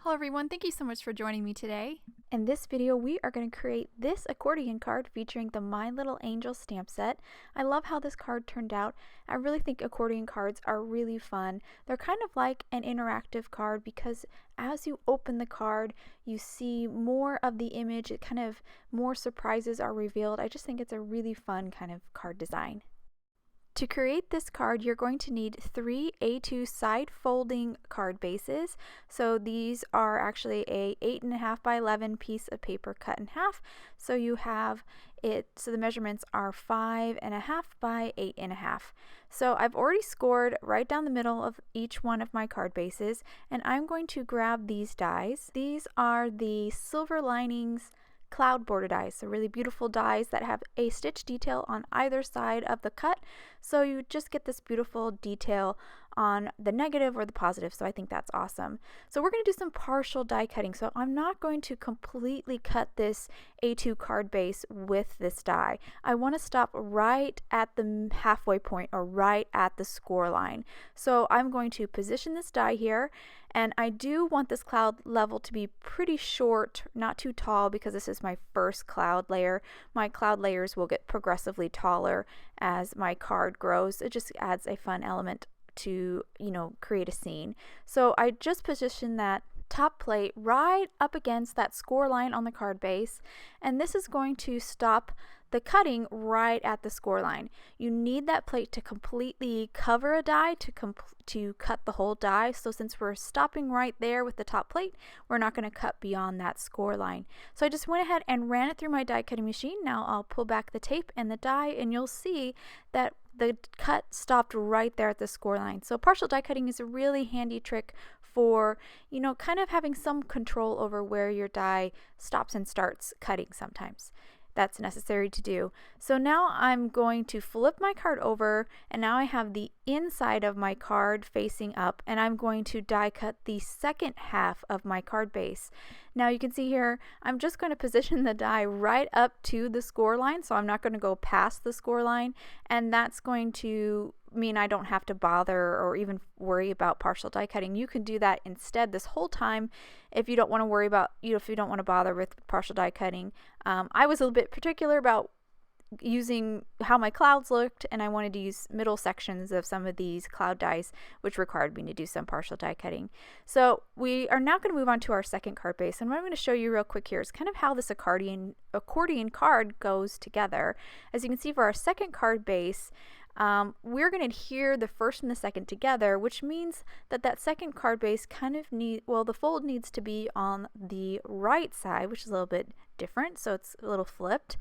Hello everyone, thank you so much for joining me today. In this video, we are going to create this accordion card featuring the My Little Angel stamp set. I love how this card turned out. I really think accordion cards are really fun. They're kind of like an interactive card because as you open the card, you see more of the image. It kind of more surprises are revealed. I just think it's a really fun kind of card design. To create this card, you're going to need 3 A2 side folding card bases. So these are actually a 8.5 by 11 piece of paper cut in half. So you have it, so the measurements are 5.5 by 8.5. So I've already scored right down the middle of each one of my card bases, and I'm going to grab these dies. These are the Silver Linings cloud border dies, so really beautiful dies that have a stitch detail on either side of the cut, so you just get this beautiful detail on the negative or the positive, so I think that's awesome. So we're going to do some partial die cutting, so I'm not going to completely cut this A2 card base with this die. I want to stop right at the halfway point or right at the score line. So I'm going to position this die here, and I do want this cloud level to be pretty short, not too tall, because this is my first cloud layer. My cloud layers will get progressively taller as my card grows. It just adds a fun element to, create a scene. So I just positioned that top plate right up against that score line on the card base, and this is going to stop the cutting right at the score line. You need that plate to completely cover a die to cut the whole die. So since we're stopping right there with the top plate, we're not going to cut beyond that score line. So I just went ahead and ran it through my die cutting machine. Now I'll pull back the tape and the die, and you'll see that the cut stopped right there at the score line. So partial die cutting is a really handy trick for, kind of having some control over where your die stops and starts cutting sometimes. That's necessary to do. So now I'm going to flip my card over, and now I have the inside of my card facing up, and I'm going to die cut the second half of my card base. Now you can see here, I'm just going to position the die right up to the score line, so I'm not going to go past the score line, and that's going to mean I don't have to bother or even worry about partial die cutting. You can do that instead this whole time if you don't want to worry about, if you don't want to bother with partial die cutting. I was a little bit particular about using how my clouds looked, and I wanted to use middle sections of some of these cloud dies, which required me to do some partial die cutting. So we are now going to move on to our second card base, and what I'm going to show you real quick here is kind of how this accordion card goes together. As you can see, for our second card base, we're going to adhere the first and the second together, which means that that second card base kind of the fold needs to be on the right side, which is a little bit different, so it's a little flipped.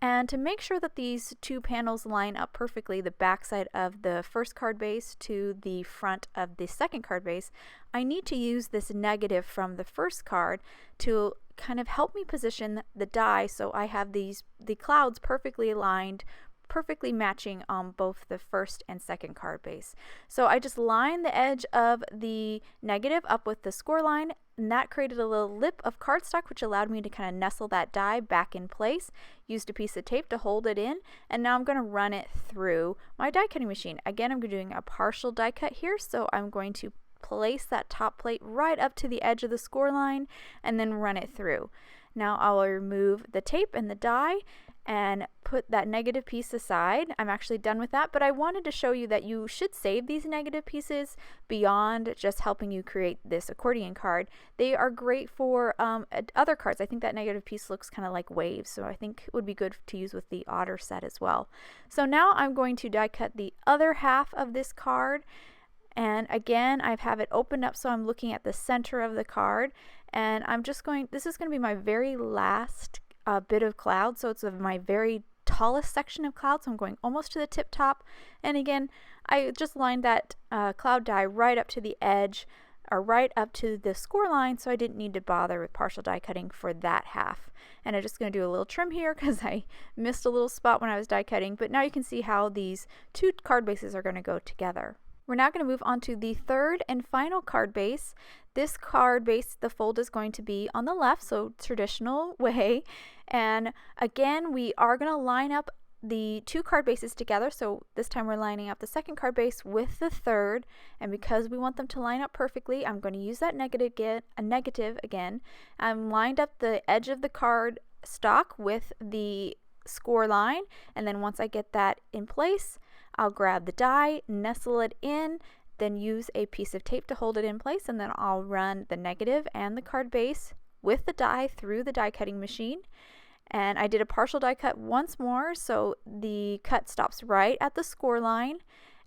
And to make sure that these two panels line up perfectly, the back side of the first card base to the front of the second card base, I need to use this negative from the first card to kind of help me position the die so I have the clouds perfectly aligned, perfectly matching on both the first and second card base. So I just lined the edge of the negative up with the score line, and that created a little lip of cardstock, which allowed me to kind of nestle that die back in place. Used a piece of tape to hold it in, and now I'm going to run it through my die cutting machine. Again, I'm doing a partial die cut here, so I'm going to place that top plate right up to the edge of the score line and then run it through. Now I'll remove the tape and the die and put that negative piece aside. I'm actually done with that, but I wanted to show you that you should save these negative pieces beyond just helping you create this accordion card. They are great for other cards. I think that negative piece looks kind of like waves, so I think it would be good to use with the otter set as well. So now I'm going to die cut the other half of this card, and again I have it opened up so I'm looking at the center of the card, and this is going to be my very last bit of cloud, so it's of my very tallest section of cloud, so I'm going almost to the tip top. And again, I just lined that cloud die right up to the edge, or right up to the score line, so I didn't need to bother with partial die cutting for that half. And I'm just going to do a little trim here because I missed a little spot when I was die cutting, but now you can see how these two card bases are going to go together. We're now going to move on to the third and final card base. This card base, the fold is going to be on the left, so traditional way. And again, we are going to line up the 2 card bases together. So this time we're lining up the second card base with the third, and because we want them to line up perfectly, I'm going to use that negative again. I'm lined up the edge of the card stock with the score line, and then once I get that in place, I'll grab the die, nestle it in, then use a piece of tape to hold it in place, and then I'll run the negative and the card base with the die through the die cutting machine. And I did a partial die cut once more, so the cut stops right at the score line,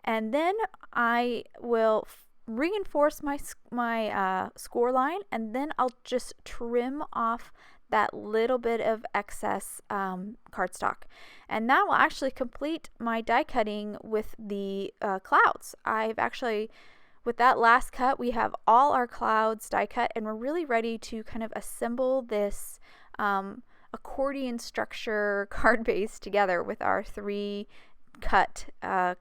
and then I will reinforce my score line, and then I'll just trim off that little bit of excess cardstock, and that will actually complete my die cutting with the clouds. With that last cut, we have all our clouds die cut, and we're really ready to kind of assemble this accordion structure card base together with our 3 cut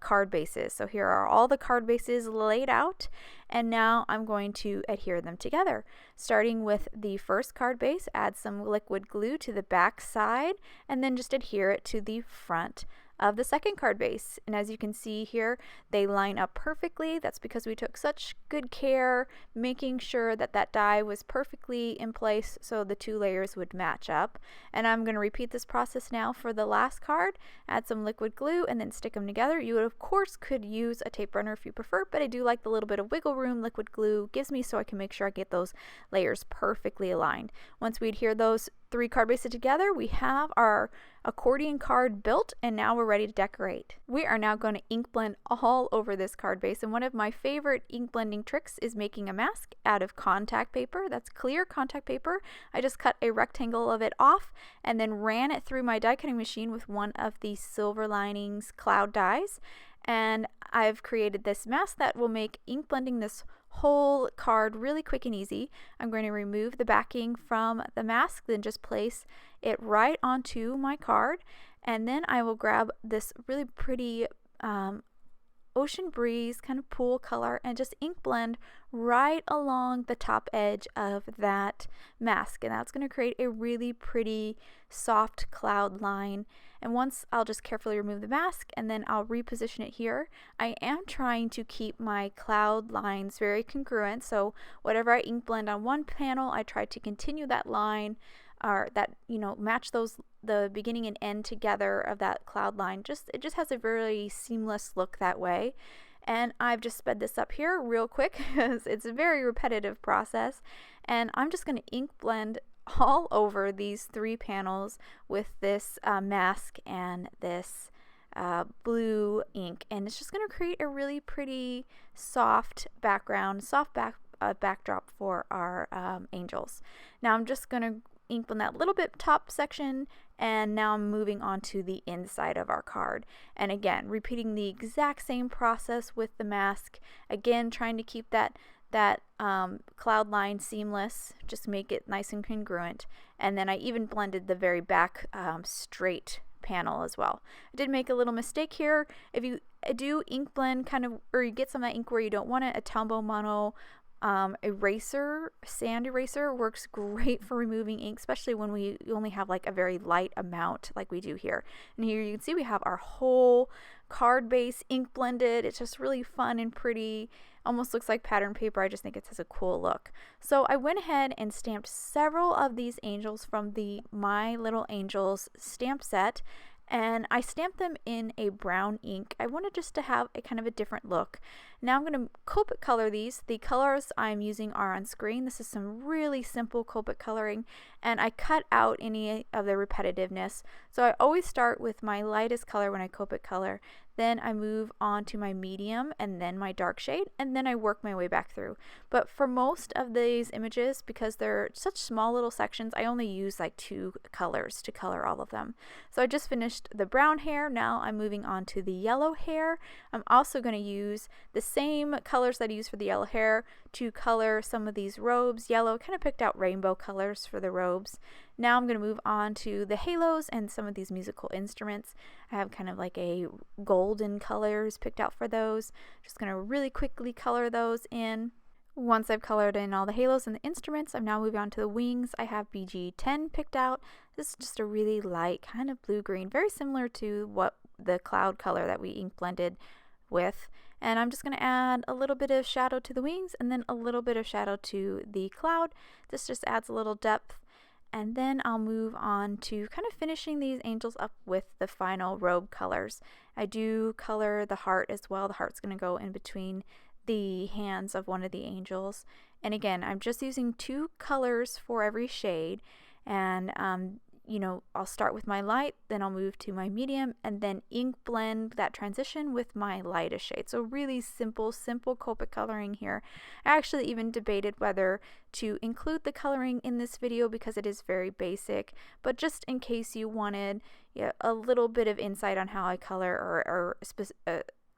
card bases. So here are all the card bases laid out, and now I'm going to adhere them together. Starting with the first card base, add some liquid glue to the back side, and then just adhere it to the front of the second card base. And as you can see here, they line up perfectly. That's because we took such good care making sure that that die was perfectly in place so the 2 layers would match up. And I'm going to repeat this process now for the last card. Add some liquid glue and then stick them together. You of course could use a tape runner if you prefer, but I do like the little bit of wiggle room liquid glue gives me, so I can make sure I get those layers perfectly aligned. Once we adhere those 3 card bases together, we have our accordion card built, and now we're ready to decorate. We are now going to ink blend all over this card base, and one of my favorite ink blending tricks is making a mask out of Con-Tact paper. That's clear Con-Tact paper. I just cut a rectangle of it off and then ran it through my die cutting machine with one of the Silver Linings cloud dies, and I've created this mask that will make ink blending this whole card really quick and easy. I'm going to remove the backing from the mask, then just place it right onto my card, and then I will grab this really pretty ocean breeze kind of pool color and just ink blend right along the top edge of that mask, and that's going to create a really pretty soft cloud line. And once I'll just carefully remove the mask and then I'll reposition it here. I am trying to keep my cloud lines very congruent, so whatever I ink blend on one panel, I try to continue that line, or that, match the beginning and end together of that cloud line. It just has a very seamless look that way. And I've just sped this up here real quick because it's a very repetitive process, and I'm just going to ink blend all over these 3 panels with this mask and this blue ink, and it's just going to create a really pretty soft background, backdrop for our angels. Now I'm just going to ink blend that little bit top section, and now I'm moving on to the inside of our card, and again repeating the exact same process with the mask, again trying to keep that cloud line seamless, just make it nice and congruent. And then I even blended the very back straight panel as well. I did make a little mistake here. If you do ink blend or you get some of that ink where you don't want it, a Tombow mono sand eraser works great for removing ink, especially when we only have like a very light amount like we do here. And here you can see we have our whole card base ink blended. It's just really fun and pretty, almost looks like pattern paper. I just think it has a cool look. So I went ahead and stamped several of these angels from the My Little Angels stamp set, and I stamped them in a brown ink. I wanted just to have a kind of a different look. Now I'm going to Copic color these. The colors I'm using are on screen. This is some really simple Copic coloring, and I cut out any of the repetitiveness. So I always start with my lightest color when I Copic color, then I move on to my medium and then my dark shade, and then I work my way back through. But for most of these images, because they're such small little sections, I only use like 2 colors to color all of them. So I just finished the brown hair. Now I'm moving on to the yellow hair. I'm also going to use the same colors that I used for the yellow hair to color some of these robes yellow. Kind of picked out rainbow colors for the robes. Now I'm going to move on to the halos and some of these musical instruments. I have kind of like a golden colors picked out for those. Just going to really quickly color those in. Once I've colored in all the halos and the instruments, I'm now moving on to the wings. I have BG10 picked out. This is just a really light kind of blue-green, very similar to what the cloud color that we ink blended with. And I'm just going to add a little bit of shadow to the wings and then a little bit of shadow to the cloud. This just adds a little depth. And then I'll move on to kind of finishing these angels up with the final robe colors. I do color the heart as well. The heart's going to go in between the hands of one of the angels. And again, I'm just using 2 colors for every shade. And, you know, I'll start with my light, then I'll move to my medium, and then ink blend that transition with my lightest shade. So really simple Copic coloring here. I actually even debated whether to include the coloring in this video because it is very basic, but just in case you wanted a little bit of insight on how I color, or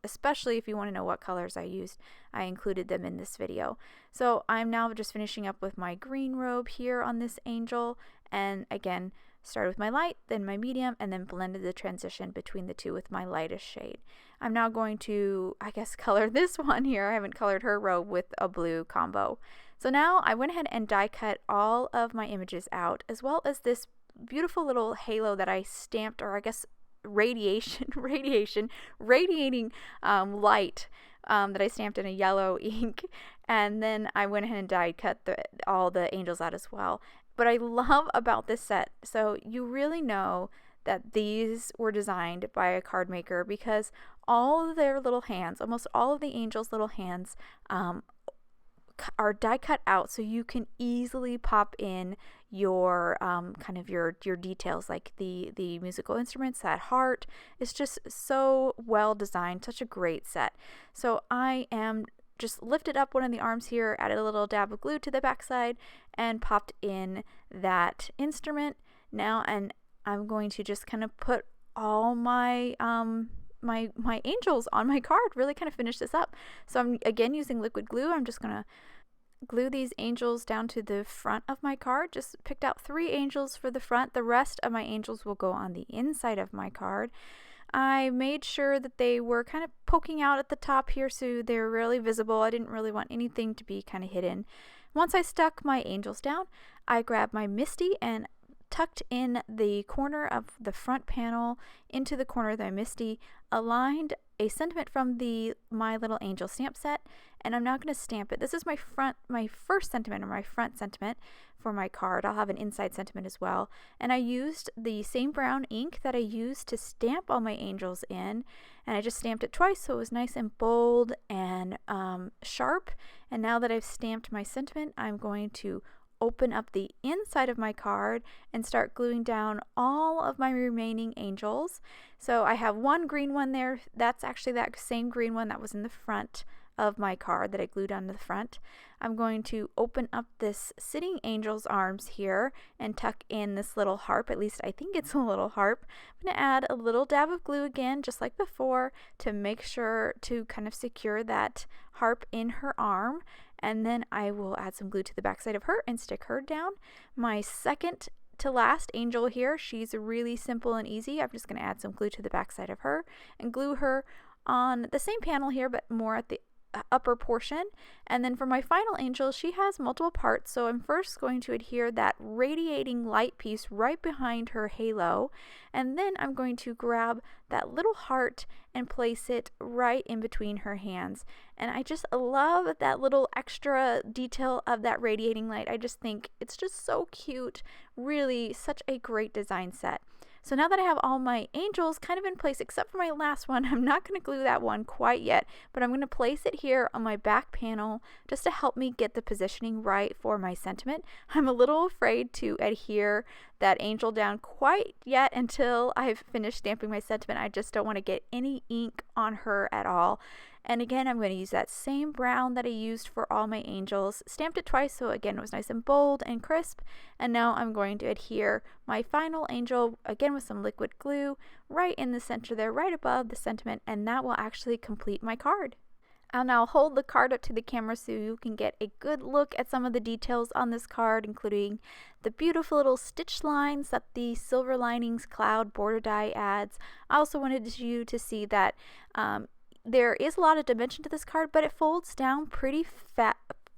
especially if you want to know what colors I used, I included them in this video. So I'm now just finishing up with my green robe here on this angel, and again, started with my light, then my medium, and then blended the transition between the two with my lightest shade. I'm now going to, I guess, color this one here. I haven't colored her robe with a blue combo. So now I went ahead and die cut all of my images out, as well as this beautiful little halo that I stamped, or I guess radiating light that I stamped in a yellow ink. And then I went ahead and die cut all the angels out as well. But I love about this set, so you really know that these were designed by a card maker, because all of their little hands, almost all of the angels' little hands, are die cut out, so you can easily pop in your kind of your details, like the musical instruments. That heart is just so well designed, such a great set. So I am just lifted up one of the arms here, added a little dab of glue to the backside, and popped in that instrument now. And I'm going to just kind of put all my my angels on my card, really kind of finish this up. So I'm again using liquid glue. I'm just gonna glue these angels down to the front of my card. Just picked out 3 angels for the front. The rest of my angels will go on the inside of my card. I made sure that they were kind of poking out at the top here, so they're really visible. I didn't really want anything to be kind of hidden. Once I stuck my angels down, I grabbed my MISTI and tucked in the corner of the front panel into the corner of the MISTI, aligned a sentiment from the My Little Angel stamp set, and I'm now going to stamp it. This is my first sentiment, or my front sentiment for my card. I'll have an inside sentiment as well. And I used the same brown ink that I used to stamp all my angels in, and I just stamped it twice so it was nice and bold and sharp. And now that I've stamped my sentiment, I'm going to open up the inside of my card and start gluing down all of my remaining angels. So I have one green one there. That's actually that same green one that was in the front of my card that I glued onto the front. I'm going to open up this sitting angel's arms here and tuck in this little harp. At least I think it's a little harp. I'm going to add a little dab of glue again, just like before, to make sure to kind of secure that harp in her arm. And then I will add some glue to the backside of her and stick her down. My second to last angel here, she's really simple and easy. I'm just going to add some glue to the backside of her and glue her on the same panel here, but more at the upper portion. And then for my final angel, she has multiple parts, so I'm first going to adhere that radiating light piece right behind her halo, and then I'm going to grab that little heart and place it right in between her hands. And I just love that little extra detail of that radiating light. I just think it's just so cute. Really such a great design set. So now that I have all my angels kind of in place, except for my last one, I'm not going to glue that one quite yet, but I'm going to place it here on my back panel just to help me get the positioning right for my sentiment. I'm a little afraid to adhere that angel down quite yet until I've finished stamping my sentiment. I just don't want to get any ink on her at all. And again, I'm going to use that same brown that I used for all my angels. Stamped it twice, so again, it was nice and bold and crisp. And now I'm going to adhere my final angel, again with some liquid glue, right in the center there, right above the sentiment, and that will actually complete my card. I'll now hold the card up to the camera so you can get a good look at some of the details on this card, including the beautiful little stitch lines that the Silver Linings Cloud border die adds. I also wanted you to see that there is a lot of dimension to this card, but it folds down pretty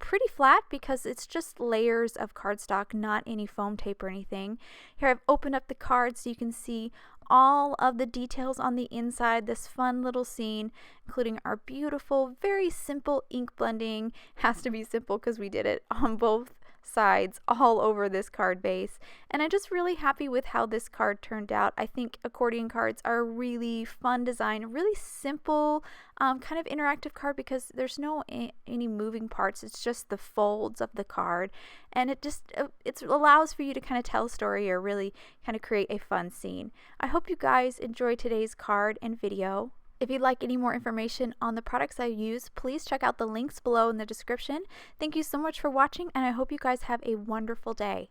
pretty flat because it's just layers of cardstock, not any foam tape or anything. Here I've opened up the card so you can see all of the details on the inside, this fun little scene, including our beautiful, very simple ink blending. Has to be simple because we did it on both sides all over this card base, and I'm just really happy with how this card turned out. I think accordion cards are a really fun design, really simple kind of interactive card because there's no any moving parts. It's just the folds of the card, and it allows for you to kind of tell a story or really kind of create a fun scene. I hope you guys enjoyed today's card and video. If you'd like any more information on the products I use, please check out the links below in the description. Thank you so much for watching, and I hope you guys have a wonderful day.